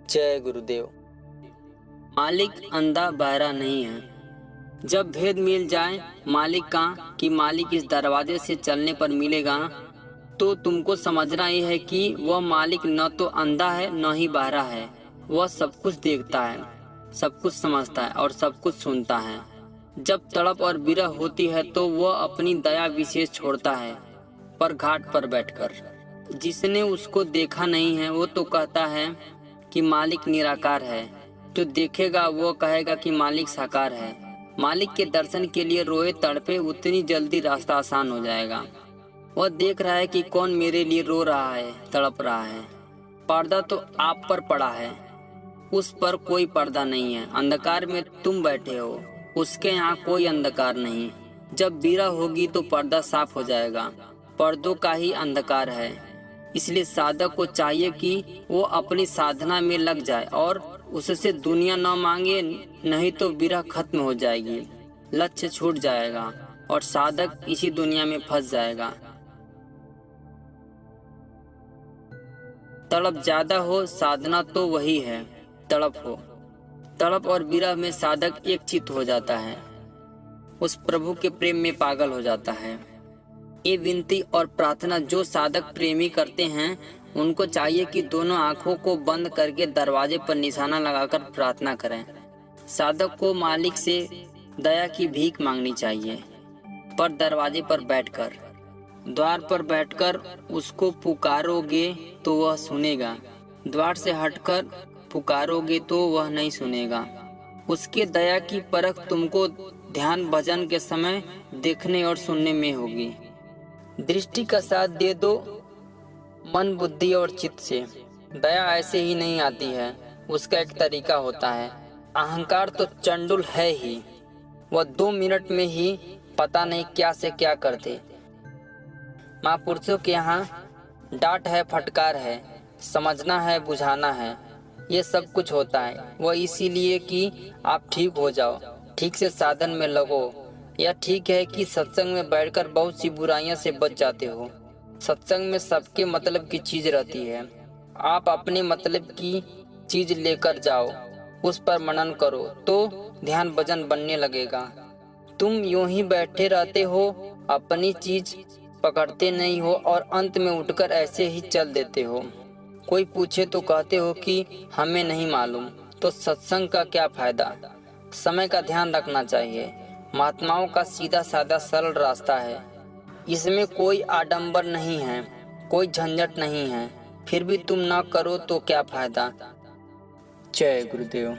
जय गुरुदेव। मालिक अंधा बहरा नहीं है। जब भेद मिल जाए मालिक का कि मालिक इस दरवाजे से चलने पर मिलेगा, तो तुमको समझना यह है कि वह मालिक न तो अंधा है न ही बहरा है। वह सब कुछ देखता है, सब कुछ समझता है और सब कुछ सुनता है। जब तड़प और विरह होती है तो वह अपनी दया विशेष छोड़ता है, पर घाट पर बैठकर। जिसने उसको देखा नहीं है वो तो कहता है कि मालिक निराकार है। जो देखेगा वो कहेगा कि मालिक साकार है। मालिक के दर्शन के लिए रोए तड़पे उतनी जल्दी रास्ता आसान हो जाएगा। वह देख रहा है कि कौन मेरे लिए रो रहा है, तड़प रहा है। पर्दा तो आप पर पड़ा है, उस पर कोई पर्दा नहीं है। अंधकार में तुम बैठे हो, उसके यहाँ कोई अंधकार नहीं। जब विरह होगी तो पर्दा साफ हो जाएगा। पर्दों का ही अंधकार है। इसलिए साधक को चाहिए कि वो अपनी साधना में लग जाए और उससे दुनिया न मांगे, नहीं तो विरह खत्म हो जाएगी, लक्ष्य छूट जाएगा और साधक इसी दुनिया में फंस जाएगा। तड़प ज्यादा हो साधना तो वही है, तड़प हो। तड़प और विरह में साधक एक चित्त हो जाता है, उस प्रभु के प्रेम में पागल हो जाता है। ये विनती और प्रार्थना जो साधक प्रेमी करते हैं उनको चाहिए कि दोनों आंखों को बंद करके दरवाजे पर निशाना लगाकर प्रार्थना करें। साधक को मालिक से दया की भीख मांगनी चाहिए, पर दरवाजे पर बैठकर। द्वार पर बैठकर उसको पुकारोगे तो वह सुनेगा, द्वार से हटकर पुकारोगे तो वह नहीं सुनेगा। उसके दया की परख तुमको ध्यान भजन के समय देखने और सुनने में होगी। दृष्टि का साथ दे दो मन बुद्धि और चित्त से। दया ऐसे ही नहीं आती है, उसका एक तरीका होता है। अहंकार तो चंडुल है ही, वह 2 मिनट में ही पता नहीं क्या से क्या कर दे। महापुरुषों के यहाँ डांट है, फटकार है, समझना है, बुझाना है, ये सब कुछ होता है। वह इसीलिए कि आप ठीक हो जाओ, ठीक से साधन में लगो। यह ठीक है कि सत्संग में बैठकर बहुत सी बुराइयों से बच जाते हो। सत्संग में सबके मतलब की चीज रहती है। आप अपने मतलब की चीज लेकर जाओ, उस पर मनन करो तो ध्यान भजन बनने लगेगा। तुम यूं ही बैठे रहते हो, अपनी चीज पकड़ते नहीं हो और अंत में उठकर ऐसे ही चल देते हो। कोई पूछे तो कहते हो कि हमें नहीं मालूम। तो सत्संग का क्या फायदा। समय का ध्यान रखना चाहिए। महात्माओं का सीधा साधा सरल रास्ता है, इसमें कोई आडंबर नहीं है, कोई झंझट नहीं है। फिर भी तुम ना करो तो क्या फायदा। जय गुरुदेव।